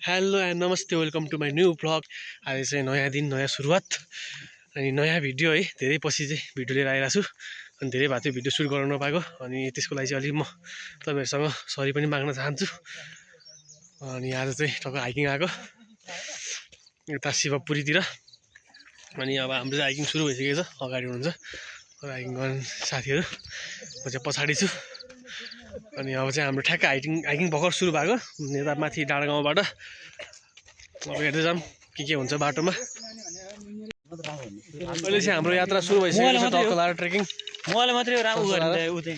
Hello and नमस्ते welcome to my new blog. आज चाहिँ नयाँ दिन नयाँ सुरुवात अनि नयाँ भिडियो है। धेरै पछि चाहिँ भिडियो लिएर आइरहेको छु अनि धेरै भएको थियो भिडियो सुट गर्न नपाएको अनि त्यसको लागि चाहिँ अलिक म तपाईँहरूसँग सरी पनि माग्न चाहन्छु। अनि आज चाहिँ टक्क हाइकिङ आएको यता शिवपुरीतिर अनि अब हाम्रो चाहिँ हाइकिङ सुरु भइसकेको छ। अगाडि हुनुहुन्छ हाइकिङ गर्ने साथीहरू, म चाहिँ पछाडि छु। अनि अब चाहिँ हाम्रो ठ्याक्क हाइकिङ भर्खर सुरु भएको यता माथि डाँडा गाउँबाट। अब हेर्दै जाऊँ के हुन्छ बाटोमा। अहिले चाहिँ हाम्रो यात्रा सुरु भइसकेको छ टक्कलार ट्रेकिङ। मलाई मात्रै राम्रो गर्ने उ चाहिँ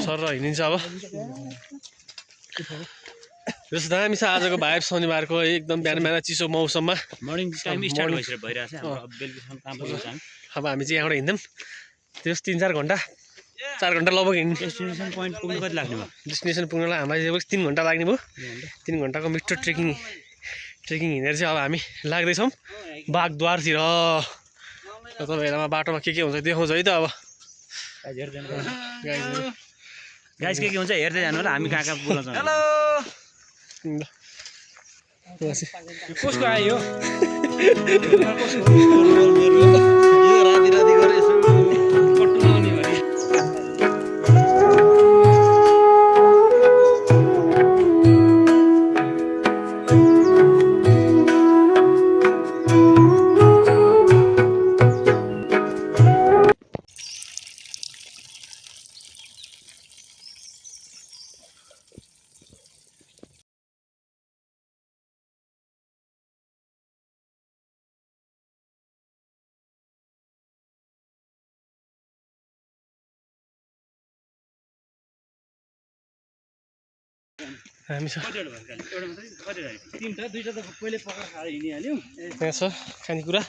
सर हिँडिन्छ अब। जस्तो दामी छ आजको भाइब शनिबारको एकदम बिहान बिहान चिसो मौसममा मर्निङ टाइम स्टार्ट भइरहेछ हाम्रो बेलुकीसम्म काम गर्छ हामी। अब हामी चाहिँ यहाँबाट हिँड्दैम त्यस 3-4 घन्टा 4 घन्टा लगभग हिँड्नु। डेस्टिनेसन पोइन्ट पुग्नु कति लाग्ने भयो? डेस्टिनेसन पुग्नलाई हामीलाई 3 घन्टा लाग्ने भयो। 3 घन्टाको मिठो ट्रेकिङ हिँडेर चाहिँ अब हामी लाग्दैछौँ बागद्वारतिर। तपाईँहरूलाई बाटोमा के हुन्छ देखाउँछ है त। अब गाइस के हुन्छ हेर्दै जानु होला, हामी कहाँ कहाँ बोलाउँछौँ। हेलो कसको आयो हामी छ यहाँ छ खानेकुरा।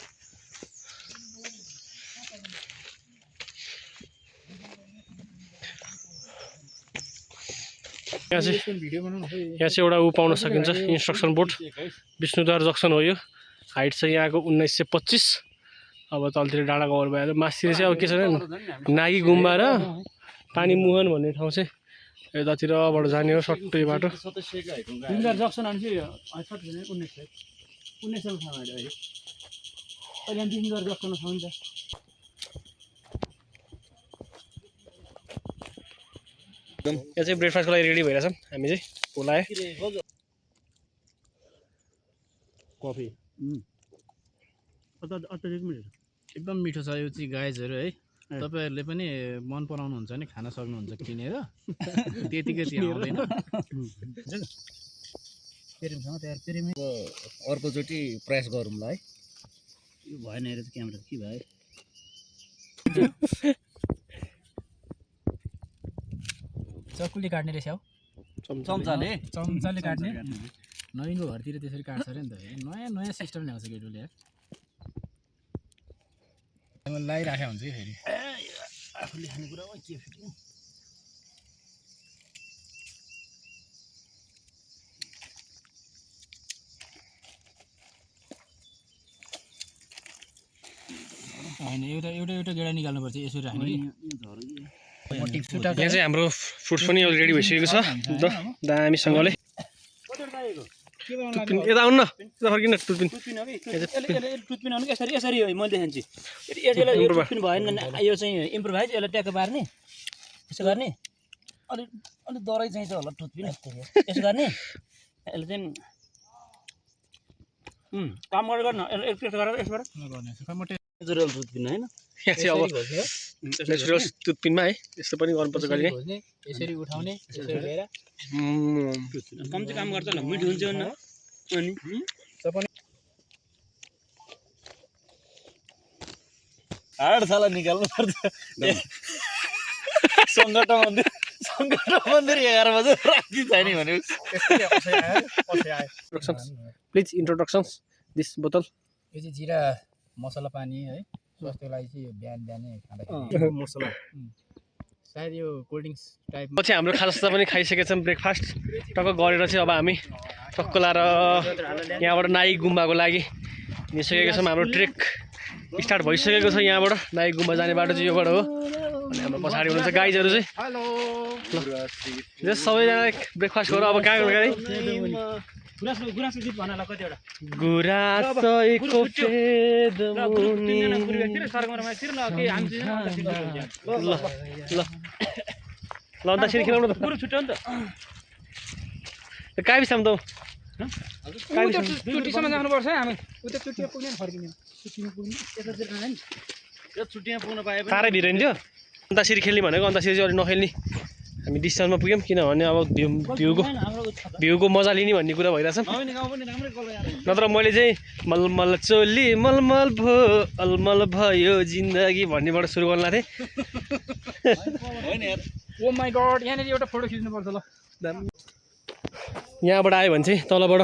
यहाँ चाहिँ एउटा ऊ पाउन सकिन्छ इन्स्ट्रक्सन बोर्ड। विष्णुद्वार जक्सन हो यो। हाइट चाहिँ यहाँको 1925। अब तलतिर डाँडा गाउँहरू भइहाल्यो। मासतिर चाहिँ अब के छ नागी गुम्बा र पानी मुहान भन्ने ठाउँ चाहिँ यतातिरबाट जाने हो सट्टै बाटो। जक्सन यहाँ चाहिँ ब्रेकफास्टको लागि रेडी भइरहेछौँ। हामी चाहिँ बोलायो कफी एकदम मिठो छ यो चाहिँ गाइजहरू है। तपाईँहरूले पनि मन पराउनुहुन्छ भने खान सक्नुहुन्छ किनेर। त्यतिकै चाहिँ आउँदैन। अर्कोचोटि प्रयास गरौँला है। यो भएन हेरेर चाहिँ क्यामेरा के भयो? चक्कुले काट्ने रहेछ हौ, चम्चाले काट्ने। नवीनको घरतिर त्यसरी काट्छ अरे नि त। नयाँ नयाँ सिस्टम ल्याउँछ केटोले यार। लगाइराखेको हुन्छ कि फेरि आफूले खानेकुरा हो के फेरि। होइन एउटा गेडा निकाल्नुपर्छ यसरी राख्ने कि। यहाँ चाहिँ हाम्रो फ्रुट्स पनि रेडी भइसकेको छ दामीसँगले। यता आउनु न, यता फर्किनु टुथपिन। टुथपिन आउनु यसरी यसरी हो मैले देखाउँछु। टुथपिन भएन यो चाहिँ इम्प्रोभाइज। यसलाई ट्याक्क पार्ने यसो गर्ने। अलिक दरै चाहिन्छ होला टुथपिन यसो गर्ने। यसले चाहिँ काम गर्न एकचोटि गरेर यसबाट नेचुरल टुथपिन होइन। यहाँ चाहिँ अब नेचुरल टुथपिनमा है यस्तो पनि गर्नुपर्छ कहिले। यसरी उठाउने यसरी लिएर कम चाहिँ काम गर्छ होला, मिठो हुन्छ न। अनि हाड साला निकाल्नु पर्छ। सङ्कट मन्दिर 11 बजे राति छैन भने प्लिज इन्ट्रोडक्सन्स दिस बोतल। यो चाहिँ जिरा मसला पानी है। स्वास्थ्यको लागि चाहिँ यो बिहान बिहानै खाँदाखेरि मसला सायद यो कोल्ड ड्रिङ्क्स टाइप। पछि हाम्रो खाजा पनि खाइसकेका छौँ। ब्रेकफास्ट टक्क गरेर चाहिँ अब हामी टक्क लाएर यहाँबाट नाई गुम्बाको लागि निस्केका छौँ। हाम्रो स्टार्ट भइसकेको छ यहाँबाट नाइक गुम्बा जाने बाटो चाहिँ योबाट हो अनि हाम्रो पछाडि हुनुहुन्छ गाइजहरू चाहिँ जस सबैजना ब्रेकफास्ट गरेर अब कहाँ गर्नु गाडी गुराँसको गीत भन ल कतिवटा गुराँसैको फेदमुनि ल ल ल अन्ताक्षरी खेलाउनु त पुरो छुट्याउ नि त कहाँ बिसाम त चुटीसम्म जानुपर्छ है हामी उता चुटीमा पुग्ने फर्किने चुटीमा पुग्ने छुट्टीमा पुग्न पाए साह्रै भिड नि त्यो अन्ताक्षरी खेल्ने भनेको अन्ताक्षरी चाहिँ अलिक नखेल्ने हामी डिस्टेन्समा पुग्यौँ किनभने अब भ्यूको मजा लिने भन्ने कुरा भइरहेछ नत्र मैले चाहिँ मलमल चोली मलमल भो अलमल भयो जिन्दगी भन्नेबाट सुरु गर्न थिएँ ओ माई गड यहाँनिर एउटा फोटो खिच्नुपर्छ ल यहाँबाट आयो भने चाहिँ तलबाट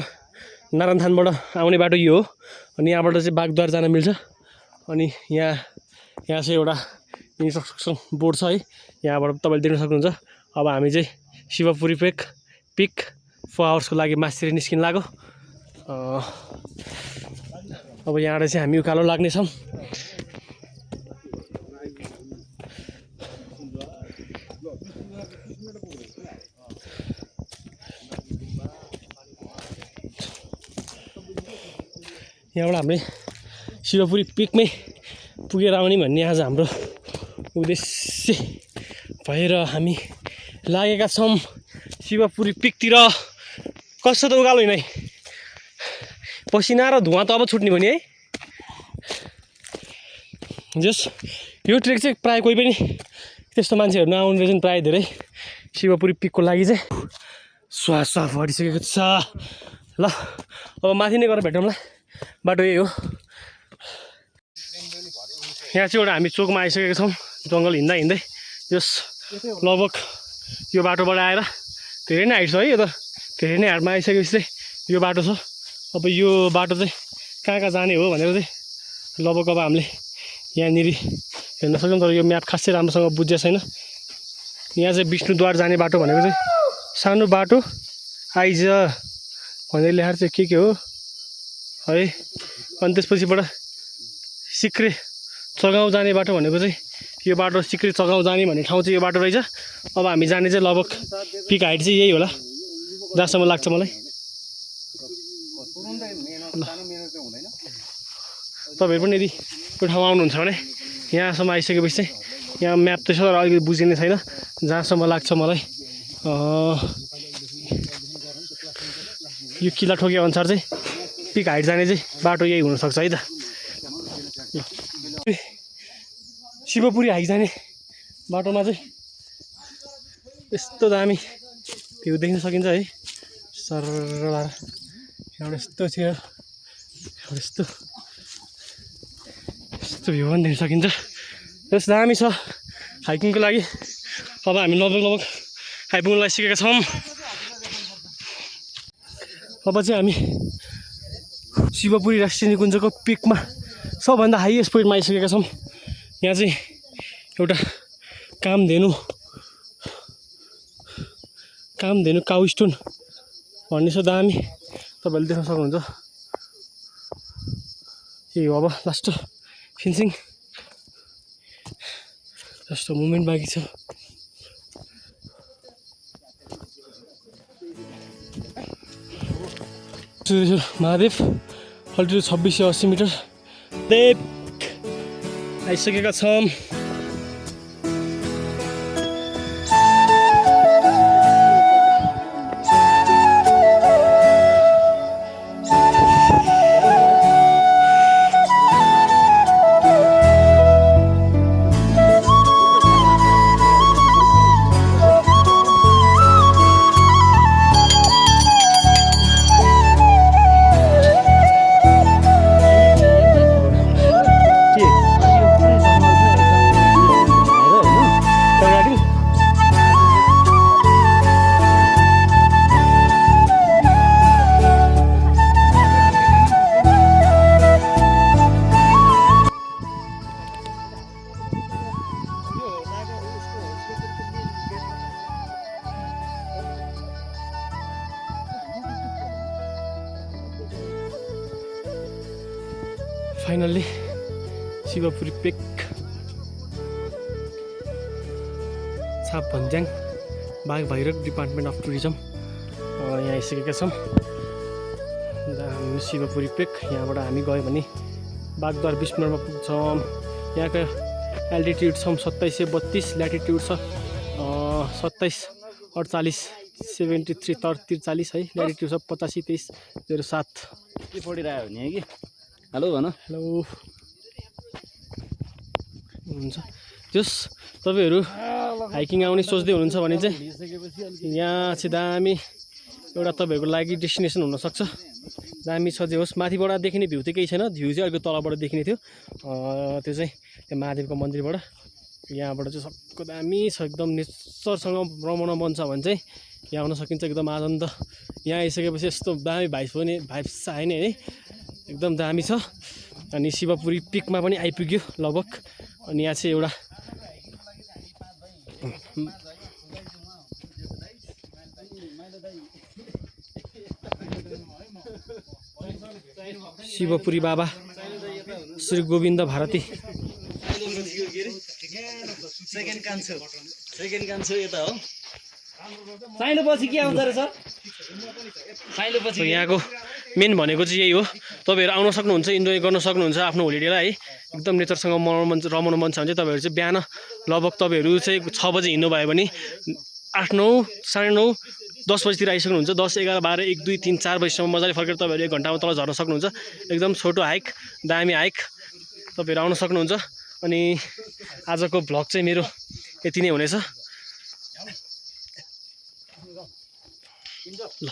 नारायणथानबाट आउने बाटो यो हो अनि यहाँबाट चाहिँ बागद्वार जान मिल्छ अनि यहाँ चाहिँ एउटा इन्स्ट्रक्सन बोर्ड छ है यहाँबाट तपाईँले देख्न सक्नुहुन्छ अब हामी चाहिँ शिवपुरी पिक 4 आवर्सको लागि मास्तिर निस्किन लाग्यो अब यहाँबाट चाहिँ हामी उकालो लाग्नेछौँ यहाँबाट हामीले शिवपुरी पिकमै पुगेर आउने भन्ने आज हाम्रो उद्देश्य भएर हामी लागेका छौँ शिवपुरी पिकतिर कस्तो त उकालो होइन है पसिना र धुवा त अब छुट्ने भयो नि है जस यो ट्रेक चाहिँ प्रायः कोही पनि त्यस्तो मान्छेहरू नआउने रहेछन् प्रायः धेरै शिवपुरी पिकको लागि चाहिँ श्वास भरिसकेको छ ल अब माथि नै गएर भेटौँला बाटो यही हो यहाँ चाहिँ एउटा हामी चोकमा आइसकेका छौँ जङ्गल हिँड्दै यस लगभग यो बाटोबाट आएर धेरै नै हाइट छ है यो त धेरै नै हाइटमा आइसकेपछि चाहिँ यो बाटो छ अब यो बाटो चाहिँ कहाँ जाने हो भनेर चाहिँ लगभग अब हामीले यहाँनिर हेर्न सक्छौँ तर यो म्याप खासै राम्रोसँग बुझेको छैन यहाँ चाहिँ विष्णुद्वार जाने बाटो भनेको चाहिँ सानो बाटो आइज भनेर लेखाएर चाहिँ के हो है अनि त्यसपछिबाट सिक्रे चगाउँ जाने बाटो भनेको चाहिँ यो बाटो सिक्रे चगाउँ जाने भन्ने ठाउँ चाहिँ यो बाटो रहेछ अब हामी जाने चाहिँ लगभग पिक हाइट चाहिँ यही होला जहाँसम्म लाग्छ मलाई तपाईँहरू पनि यदि यो ठाउँ आउनुहुन्छ भने यहाँसम्म आइसकेपछि चाहिँ यहाँ म्याप त्यसो तर अलिकति बुझिने छैन जहाँसम्म लाग्छ मलाई यो किल्ला ठोके अनुसार चाहिँ पिक हाइट जाने चाहिँ बाटो यही हुनसक्छ है त शिवपुरी हाइट जाने बाटोमा चाहिँ यस्तो दामी भ्यू देख्न सकिन्छ है सरर एउटा यस्तो थियो यस्तो भ्यू पनि देख्न सकिन्छ यस्तो दामी छ हाइकिङको लागि अब हामी लगभग आइपुग्न लागिसकेका छौँ अब चाहिँ हामी शिवपुरी राष्ट्रिय निकुञ्जको पिकमा सबभन्दा हाइएस्ट पोइन्टमा आइसकेका छौँ यहाँ चाहिँ एउटा कामधेनु काउ स्टोन भन्ने छ दामी तपाईँहरूले देख्न सक्नुहुन्छ यही हो अब लास्ट फिनिसिङ जस्तो मुभमेन्ट बाँकी छ महादेव अल्टिट्युड 2680 मिटर देव आइसकेका छौँ फाइनल्ली शिवपुरी पेक छाप भन्ज्याङ बाघ भैरव डिपार्टमेन्ट अफ टुरिज्म यहाँ आइसकेका छौँ। हामी शिवपुरी पेक यहाँबाट हामी गयो भने बागद्वार 20 मिनटमा पुग्छौँ। यहाँको एल्टिट्युड छ 2732, ल्याटिट्युड छ 2748 73 43 है, ल्याटिट्युड छ 85 23 07। के पढिरहेको नि कि हेलो भन। हेलो हुन्छ। जस तपाईँहरू हाइकिङ आउने सोच्दै हुनुहुन्छ भने चाहिँ यहाँ चाहिँ दामी एउटा तपाईँहरूको लागि डेस्टिनेसन हुनसक्छ। दामी छ जे होस्, माथिबाट देखिने भ्यू चाहिँ केही छैन, भ्यू चाहिँ अलिक तलबाट देखिने थियो। त्यो चाहिँ त्यो महादेवको मन्दिरबाट यहाँबाट चाहिँ सबको दामी छ, एकदम नेचरसँग रमाउन मन छ भने चाहिँ यहाँ आउन सकिन्छ। एकदम आनन्द यहाँ आइसकेपछि यस्तो दामी भाइब्स आयो नि है, एकदम दामी छ। अनि शिवपुरी पिकमा पनि आइपुग्यो लगभग। अनि यहाँ चाहिँ एउटा शिवपुरी बाबा श्री गोविन्द भारती सेकेन्ड कान्छो यता हो। साइलो पछि के आउँछ रहेछ? साइलो पछि यहाँको मेन भनेको चाहिँ यही हो। तपाईँहरू आउन सक्नुहुन्छ, इन्जोय गर्न सक्नुहुन्छ आफ्नो होलिडेलाई है। एकदम नेचरसँग रमाउनु मन छ भने चाहिँ तपाईँहरू चाहिँ बिहान लगभग तपाईँहरू चाहिँ 6 बजे हिँड्नुभयो भने 8 9 साढे 9 10 बजीतिर आइसक्नुहुन्छ। 10 11 12 1 2 3 4 बजीसम्म मजाले फर्केर तपाईँहरू 1 घन्टामा तल झर्न सक्नुहुन्छ। एकदम छोटो हाइक, दामी हाइक, तपाईँहरू आउन सक्नुहुन्छ। अनि आजको भ्लग चाहिँ मेरो यति नै हुनेछ। ल।